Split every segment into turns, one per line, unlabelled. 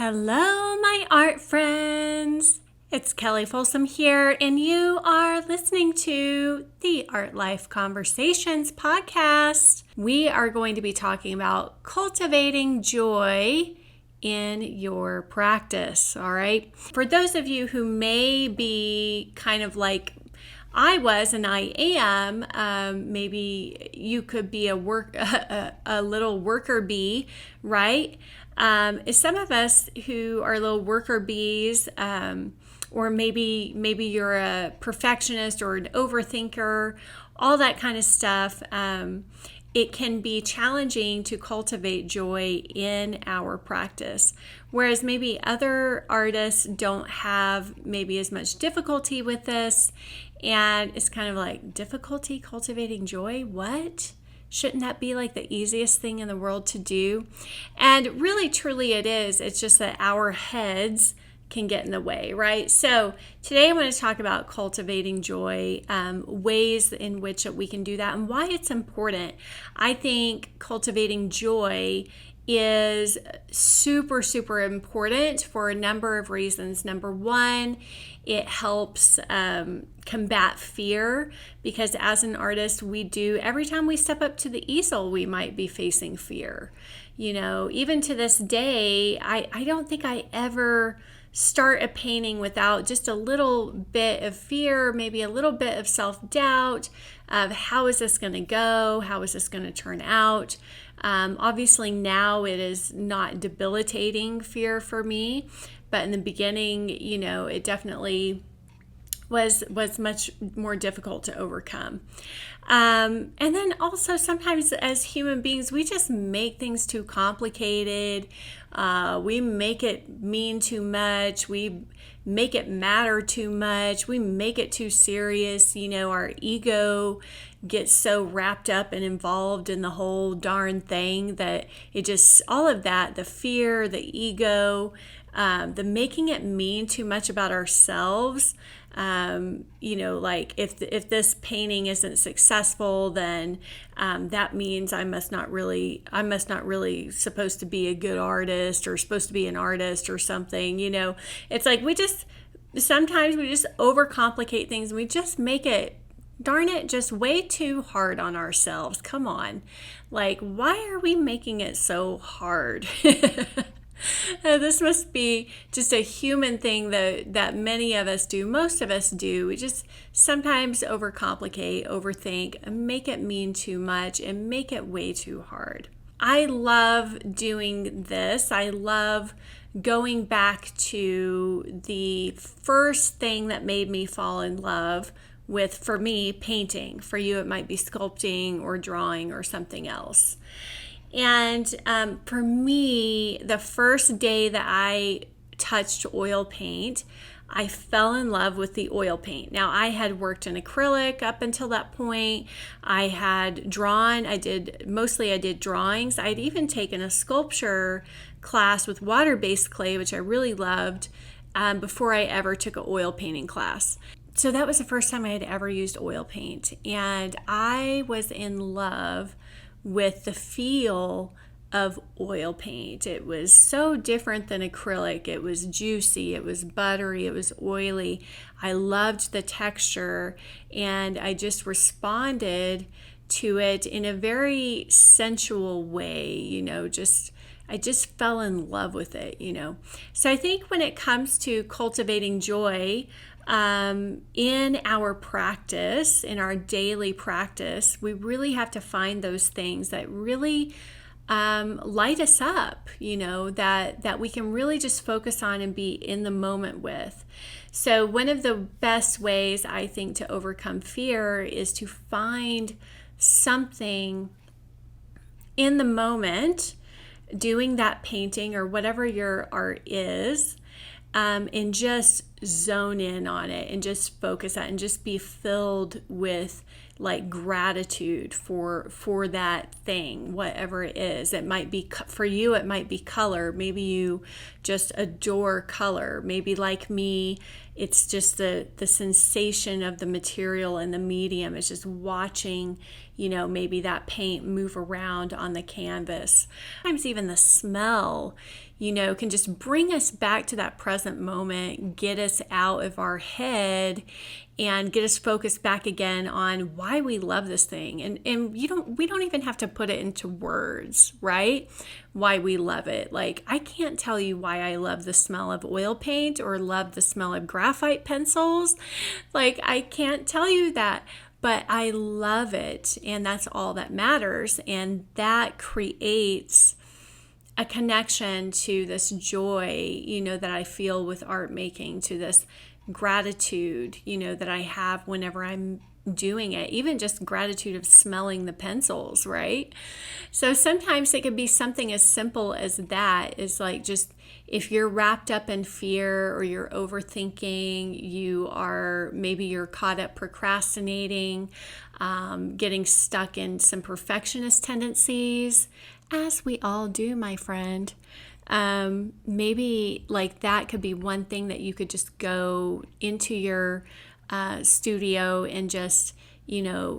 Hello, my art friends. It's Kelly Folsom here, and you are listening to the Art Life Conversations podcast. We are going to be talking about cultivating joy in your practice, all right? For those of you who may be kind of like I was and I am, maybe you could be a little worker bee, right? Some of us who are little worker bees, or maybe you're a perfectionist or an overthinker, all that kind of stuff. It can be challenging to cultivate joy in our practice. Whereas maybe other artists don't have maybe as much difficulty with this. And it's kind of like, difficulty cultivating joy? What? Shouldn't that be like the easiest thing in the world to do? And really, truly it is. It's just that our heads can get in the way, right? So today I want to talk about cultivating joy, ways in which we can do that and why it's important. I think cultivating joy is super, super important for a number of reasons. Number one, it helps combat fear, because as an artist, every time we step up to the easel, we might be facing fear. You know, even to this day, I don't think I ever start a painting without just a little bit of fear, maybe a little bit of self-doubt of how is this going to go? How is this going to turn out? Obviously now it is not debilitating fear for me, but in the beginning, you know, it definitely was much more difficult to overcome. And then also sometimes as human beings, we just make things too complicated. We make it mean too much. We make it matter too much. We make it too serious. You know, our ego gets so wrapped up and involved in the whole darn thing that it just, all of that, the fear, the ego, the making it mean too much about ourselves. You know, like if this painting isn't successful, then that means I must not really supposed to be a good artist or supposed to be an artist or something. You know, it's like sometimes we just overcomplicate things and we just make it, darn it, just way too hard on ourselves. Come on. Like, why are we making it so hard? This must be just a human thing that many of us do, most of us do. We just sometimes overcomplicate, overthink, and make it mean too much and make it way too hard. I love doing this. I love going back to the first thing that made me fall in love with, for me, painting. For you, it might be sculpting or drawing or something else. And for me, the first day that I touched oil paint, I fell in love with the oil paint. Now, I had worked in acrylic up until that point. I had drawn, I did drawings. I'd even taken a sculpture class with water-based clay, which I really loved, before I ever took an oil painting class. So that was the first time I had ever used oil paint. And I was in love with the feel of oil paint. It was so different than acrylic. It was juicy, it was buttery, it was oily. I loved the texture, and I just responded to it in a very sensual way, you know, I just fell in love with it, you know. So I think when it comes to cultivating joy, in our practice, in our daily practice, we really have to find those things that really light us up, you know, that we can really just focus on and be in the moment with. So one of the best ways, I think, to overcome fear is to find something in the moment, doing that painting or whatever your art is, and just zone in on it and just focus on it and just be filled with like gratitude for that thing, whatever it is. It might be, for you, it might be color. Maybe you just adore color. Maybe like me, it's just the sensation of the material and the medium. It's just watching, you know, maybe that paint move around on the canvas. Sometimes even the smell, can just bring us back to that present moment, get us out of our head, and get us focused back again on why we love this thing. And we don't even have to put it into words, right? Why we love it. Like, I can't tell you why I love the smell of oil paint or love the smell of graphite pencils. Like, I can't tell you that, but I love it, and that's all that matters. And that creates a connection to this joy, that I feel with art making, to this gratitude, that I have whenever I'm doing it, even just gratitude of smelling the pencils, right? So sometimes it could be something as simple as that, is like, just if you're wrapped up in fear or you're overthinking, maybe you're caught up procrastinating, getting stuck in some perfectionist tendencies, as we all do, my friend. Maybe like that could be one thing that you could just go into your studio and just,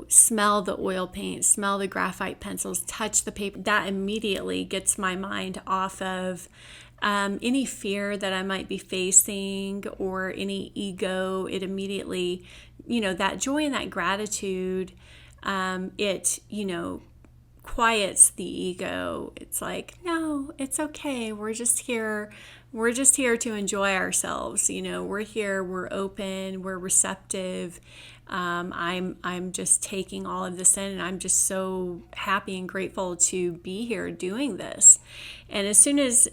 smell the oil paint, smell the graphite pencils, touch the paper. That immediately gets my mind off of any fear that I might be facing or any ego. It immediately, that joy and that gratitude, it, quiets the ego. It's like, no, it's okay. We're just here. We're just here to enjoy ourselves. We're here. We're open. We're receptive. I'm just taking all of this in, and I'm just so happy and grateful to be here doing this. And as soon as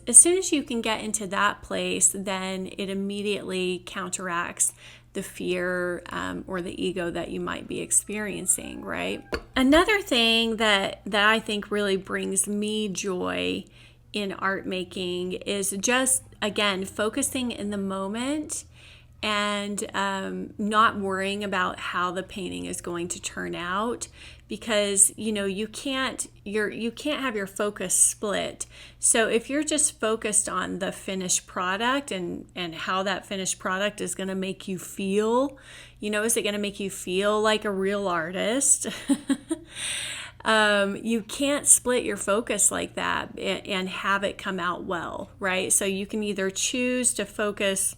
you can get into that place, then it immediately counteracts the fear or the ego that you might be experiencing, right? Another thing that I think really brings me joy in art making is just, again, focusing in the moment and not worrying about how the painting is going to turn out, because you can't have your focus split. So if you're just focused on the finished product and how that finished product is going to make you feel, is it going to make you feel like a real artist? You can't split your focus like that and have it come out well, right? So you can either choose to focus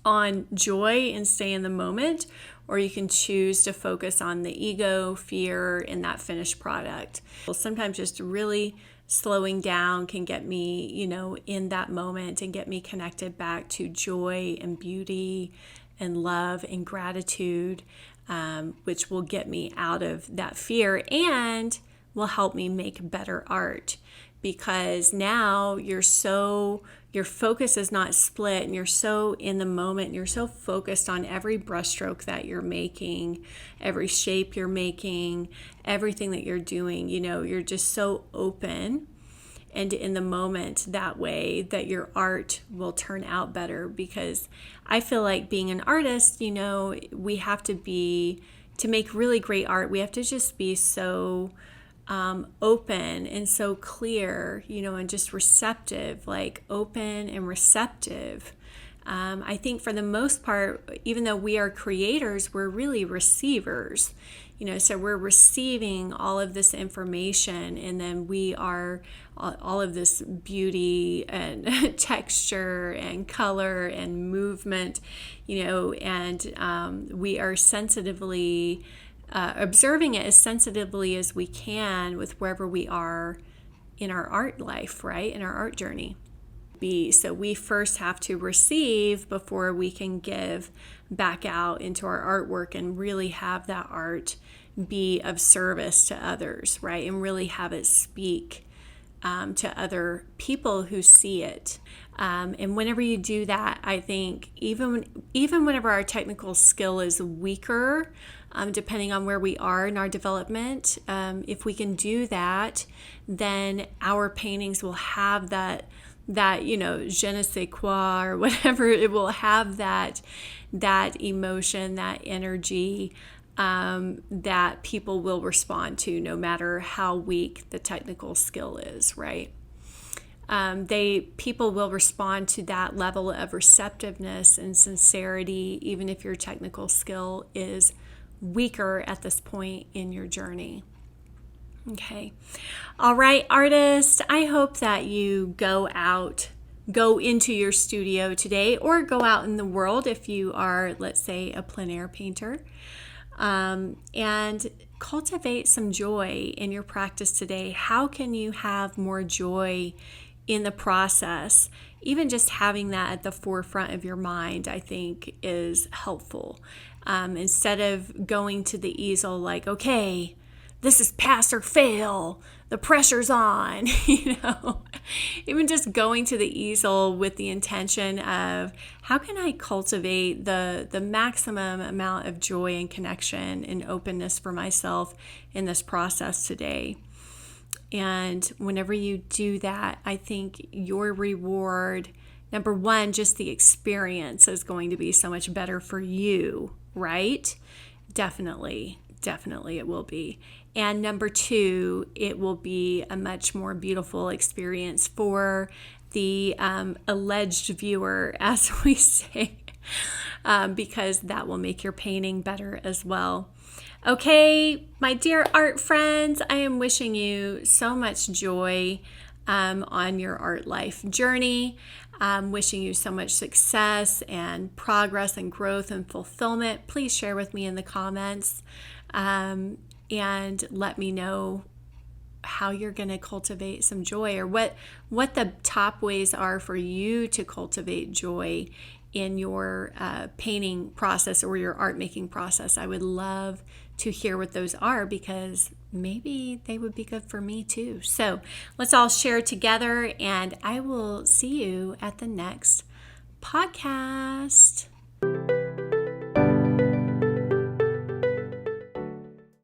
on joy and stay in the moment, or you can choose to focus on the ego, fear, and that finished product. Well, sometimes just really slowing down can get me, in that moment and get me connected back to joy and beauty and love and gratitude, which will get me out of that fear and will help me make better art, because now your focus is not split, and you're so in the moment, and you're so focused on every brushstroke that you're making, every shape you're making, everything that you're doing. You're just so open and in the moment that way that your art will turn out better. Because I feel like being an artist, we have to make really great art, we have to just be so open and so clear, and just receptive, like open and receptive. I think for the most part, even though we are creators, we're really receivers, so we're receiving all of this information, and then we are all of this beauty and texture and color and movement, and we are sensitively observing it as sensitively as we can with wherever we are in our art life, right? In our art journey. So we first have to receive before we can give back out into our artwork and really have that art be of service to others, right? And really have it speak to other people who see it. And whenever you do that, I think even whenever our technical skill is weaker, depending on where we are in our development, if we can do that, then our paintings will have that je ne sais quoi, or whatever. It will have that emotion, that energy, that people will respond to, no matter how weak the technical skill is, right? People will respond to that level of receptiveness and sincerity, even if your technical skill is weaker at this point in your journey. Okay. All right, artists, I hope that you go into your studio today, or go out in the world if you are, let's say, a plein air painter, and cultivate some joy in your practice today. How can you have more joy in the process? Even just having that at the forefront of your mind, I think, is helpful. Instead of going to the easel like, okay, this is pass or fail, the pressure's on, even just going to the easel with the intention of how can I cultivate the maximum amount of joy and connection and openness for myself in this process today. And whenever you do that, I think your reward, number one, just the experience is going to be so much better for you, right? Definitely it will be. And number two, it will be a much more beautiful experience for the alleged viewer, as we say, because that will make your painting better as well. Okay, my dear art friends, I am wishing you so much joy on your art life journey. I'm wishing you so much success and progress and growth and fulfillment. Please share with me in the comments and let me know how you're going to cultivate some joy, or what the top ways are for you to cultivate joy in your painting process or your art making process. I would love to hear what those are, because maybe they would be good for me too. So let's all share together, and I will see you at the next podcast.